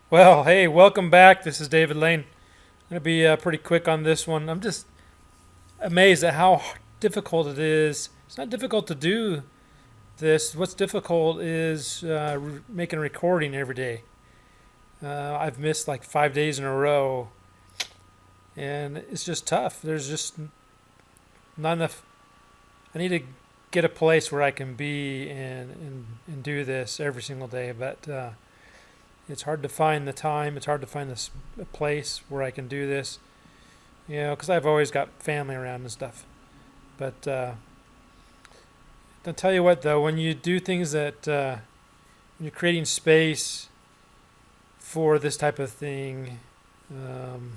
Well, hey, welcome back. This is David Lane. I'm going to be pretty quick on this one. I'm just amazed at how difficult it is. It's not difficult to do this. What's difficult is making a recording every day. I've missed like 5 days in a row, and it's just tough. There's just not enough. I need to get a place where I can be and do this every single day, but it's hard to find the time. It's hard to find this a place where I can do this. Because I've always got family around and stuff. But I'll tell you what, though, when you do things that when you're creating space for this type of thing, um,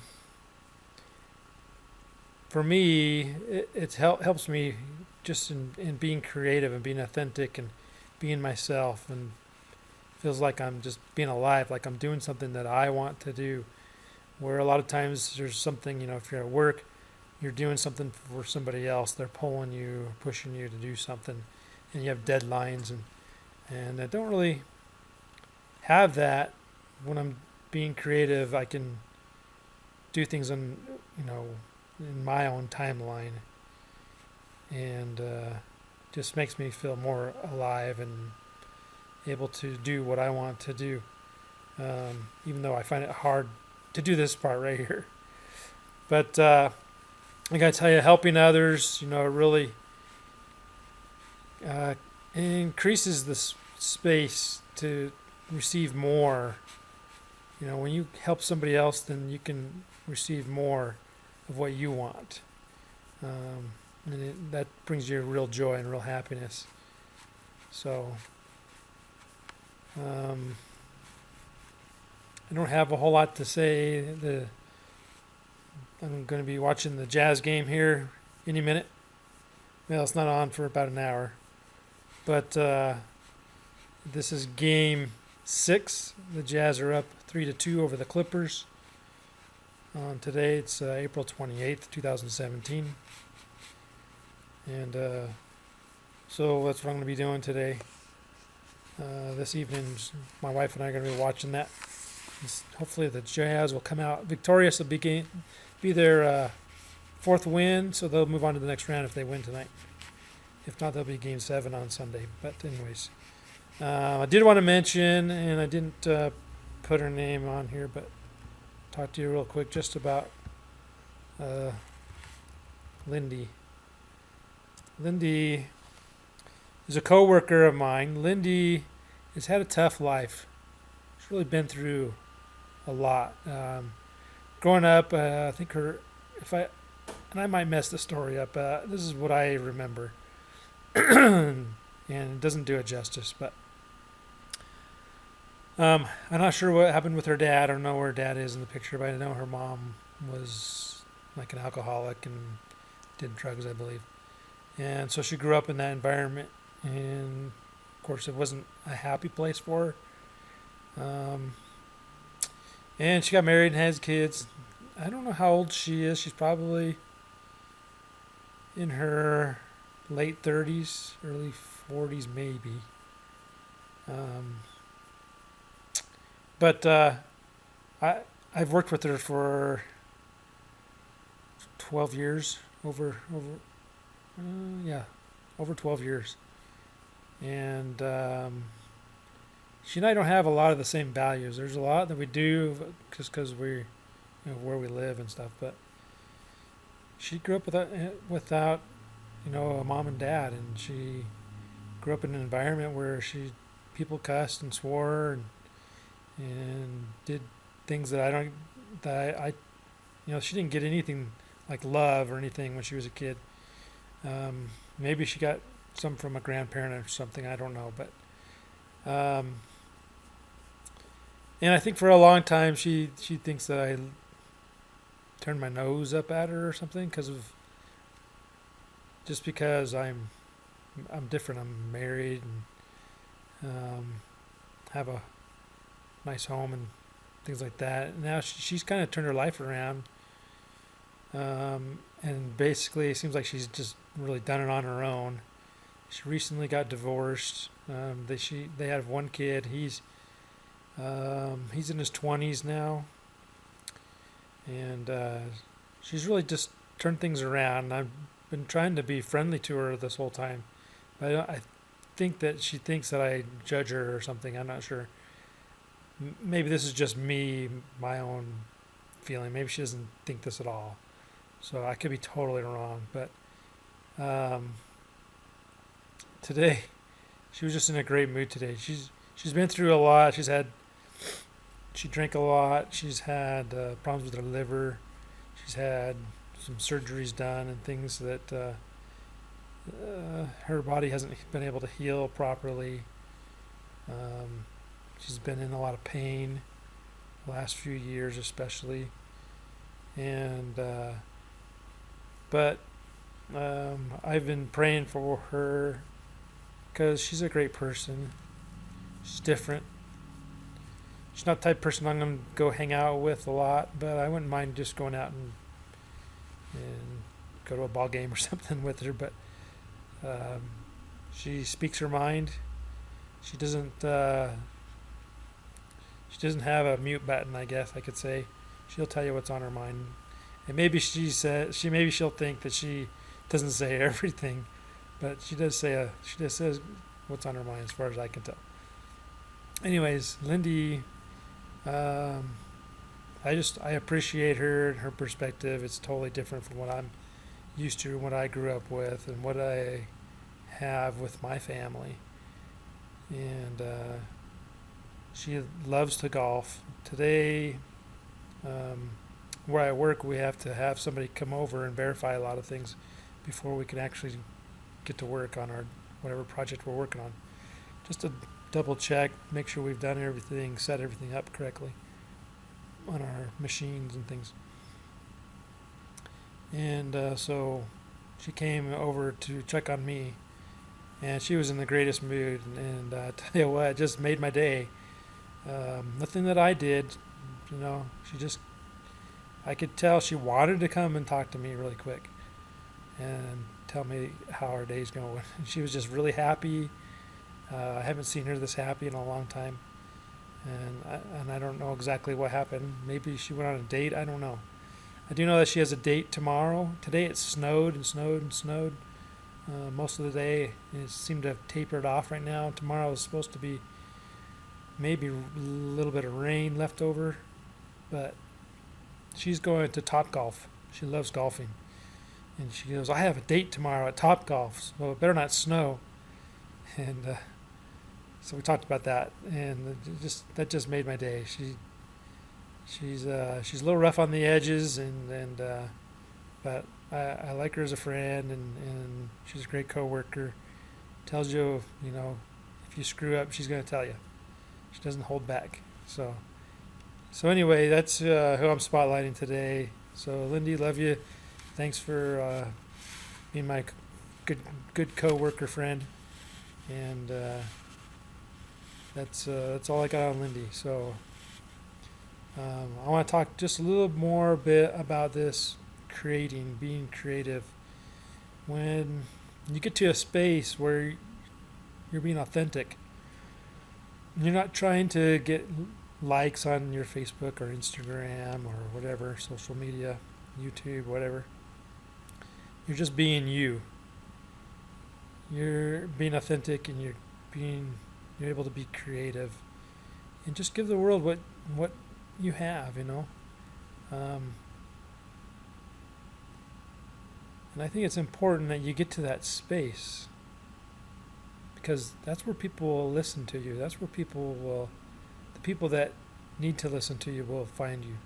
for me, it helps me just in being creative and being authentic and being myself, and feels like I'm just being alive, like I'm doing something that I want to do. Where a lot of times there's something, if you're at work, you're doing something for somebody else. They're pulling you, pushing you to do something, and you have deadlines, and I don't really have that when I'm being creative. I can do things you know, in my own timeline, and just makes me feel more alive and able to do what I want to do. Even though I find it hard to do this part right here, but I gotta tell you, helping others, it really uh, increases the space to receive more. When you help somebody else, then you can receive more of what you want, and that brings you real joy and real happiness. So um, I don't have a whole lot to say. I'm going to be watching the Jazz game here any minute. Well, it's not on for about an hour, but this is game 6. The Jazz are up 3-2 over the Clippers. Today it's April 28th, 2017, and so that's what I'm going to be doing today. This evening, my wife and I are going to be watching that. Hopefully, the Jazz will come out victorious. It'll be their fourth win, so they'll move on to the next round if they win tonight. If not, there'll be Game 7 on Sunday. But anyways, I did want to mention, and I didn't put her name on here, but talk to you real quick just about uh, Lindy. Lindy is a coworker of mine. Lindy has had a tough life. She's really been through a lot. Growing up, I think and I might mess the story up. This is what I remember, and it doesn't do it justice. But I'm not sure what happened with her dad. I don't know where her dad is in the picture, but I know her mom was like an alcoholic and did drugs, I believe. And so she grew up in that environment, and of course, it wasn't a happy place for her. And she got married and has kids. I don't know how old she is. She's probably in her late 30s, early 40s, maybe. Um, but I I've worked with her for 12 years, yeah, over 12 years, and she and I don't have a lot of the same values. There's a lot that we do just because where we live and stuff, but she grew up without a mom and dad, and she grew up in an environment where people cussed and swore and did things that I don't that she didn't get anything like love or anything when she was a kid. Maybe she got some from a grandparent or something, I don't know, but um, and I think for a long time she thinks that I turned my nose up at her or something because I'm different. I'm married and have a nice home and things like that. Now she's kind of turned her life around, and basically it seems like she's just really done it on her own. She recently got divorced. They have one kid. He's He's in his 20s now, and she's really just turned things around. I've been trying to be friendly to her this whole time, but I think that she thinks that I judge her or something. I'm not sure. Maybe this is just me, my own feeling. Maybe she doesn't think this at all. So I could be totally wrong. But um, today, she was just in a great mood today. She's been through a lot. She drank a lot. She's had problems with her liver. She's had some surgeries done and things that her body hasn't been able to heal properly. Um, she's been in a lot of pain the last few years, especially. And but I've been praying for her because she's a great person. She's different. She's not the type of person I'm going to go hang out with a lot, but I wouldn't mind just going out and go to a ball game or something with her. But um, she speaks her mind. She doesn't. She doesn't have a mute button, I guess I could say. She'll tell you what's on her mind, and maybe maybe she'll think that she doesn't say everything, but she does say she just says what's on her mind as far as I can tell. Anyways, Lindy, I appreciate her and her perspective. It's totally different from what I'm used to, what I grew up with, and what I have with my family. And she loves to golf. Today, where I work, we have to have somebody come over and verify a lot of things before we can actually get to work on our whatever project we're working on. Just to double check, make sure we've done everything, set everything up correctly on our machines and things. And so she came over to check on me, and she was in the greatest mood. And tell you what, it just made my day. Nothing that I did, I could tell she wanted to come and talk to me really quick and tell me how our day's going. And she was just really happy. I haven't seen her this happy in a long time, and I don't know exactly what happened. Maybe she went on a date. I don't know. I do know that she has a date tomorrow. Today it snowed and snowed and snowed most of the day. It seemed to have tapered off right now. Tomorrow is supposed to be maybe a little bit of rain left over, but she's going to Top Golf. She loves golfing, and she goes, "I have a date tomorrow at Top Golf, so it better not snow." And so we talked about that, and that just made my day. She's a little rough on the edges, but I like her as a friend, and she's a great coworker. Tells you, if you screw up, she's going to tell you. She doesn't hold back. So anyway, that's who I'm spotlighting today. So Lindy, love you. Thanks for being my good coworker friend, and that's all I got on Lindy. So I want to talk just a little more bit about this being creative. When you get to a space where you're being authentic, you're not trying to get likes on your Facebook or Instagram or whatever, social media, YouTube, whatever. You're just being you. You're being authentic, and you're able to be creative and just give the world what you have, and I think it's important that you get to that space, because that's where people will listen to you. That's where the people that need to listen to you will find you,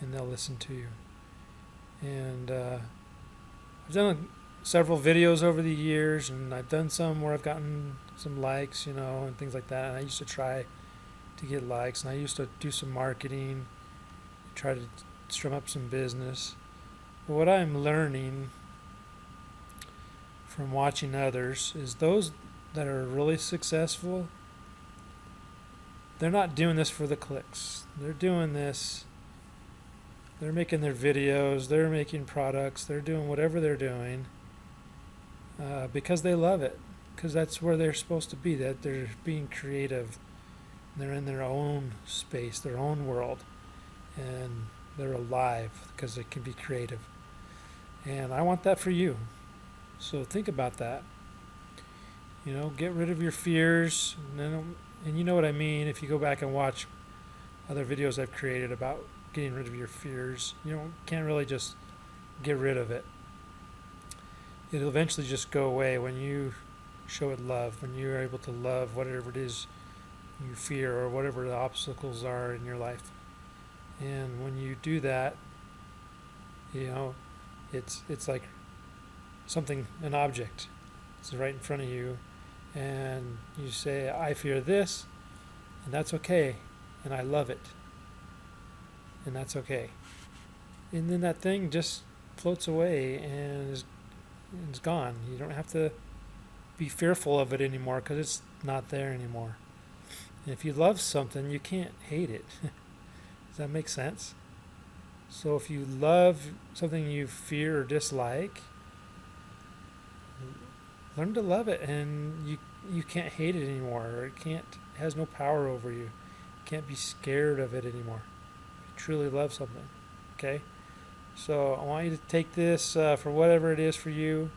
and they'll listen to you. And I've done several videos over the years, and I've done some where I've gotten some likes, and things like that. And I used to try to get likes, and I used to do some marketing, try to strum up some business. But what I'm learning from watching others is those that are really successful, they're not doing this for the clicks. They're doing this, they're making their videos, they're making products, they're doing whatever they're doing because they love it, because that's where they're supposed to be, that they're being creative. They're in their own space, their own world, and they're alive because they can be creative. And I want that for you. So think about that. Get rid of your fears. And you know what I mean. If you go back and watch other videos I've created about getting rid of your fears, can't really just get rid of it. It'll eventually just go away when you show it love, when you're able to love whatever it is you fear or whatever the obstacles are in your life. And when you do that, it's like an object. It's right in front of you, and you say, I fear this, and that's okay, and I love it, and that's okay. And then that thing just floats away and is gone. You don't have to be fearful of it anymore because it's not there anymore. And if you love something, you can't hate it. Does that make sense? So if you love something you fear or dislike, learn to love it, and you can't hate it anymore, or it has no power over you. You can't be scared of it anymore. If you truly love something, okay? So I want you to take this for whatever it is for you.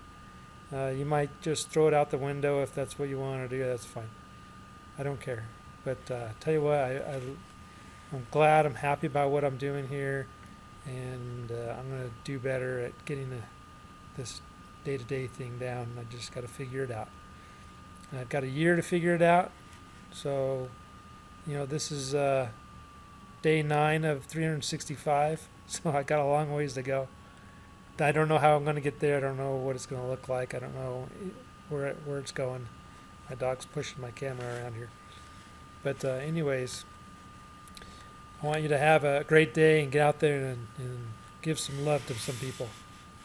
You might just throw it out the window if that's what you want to do. That's fine. I don't care. But tell you what, I'm glad, I'm happy about what I'm doing here, and I'm going to do better at getting this day-to-day thing down. I just got to figure it out. And I've got a year to figure it out. So, this is day 9 of 365. So I got a long ways to go. I don't know how I'm going to get there. I don't know what it's going to look like. I don't know where it's going. My dog's pushing my camera around here. But anyways, I want you to have a great day and get out there and give some love to some people.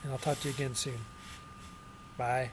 And I'll talk to you again soon. Bye.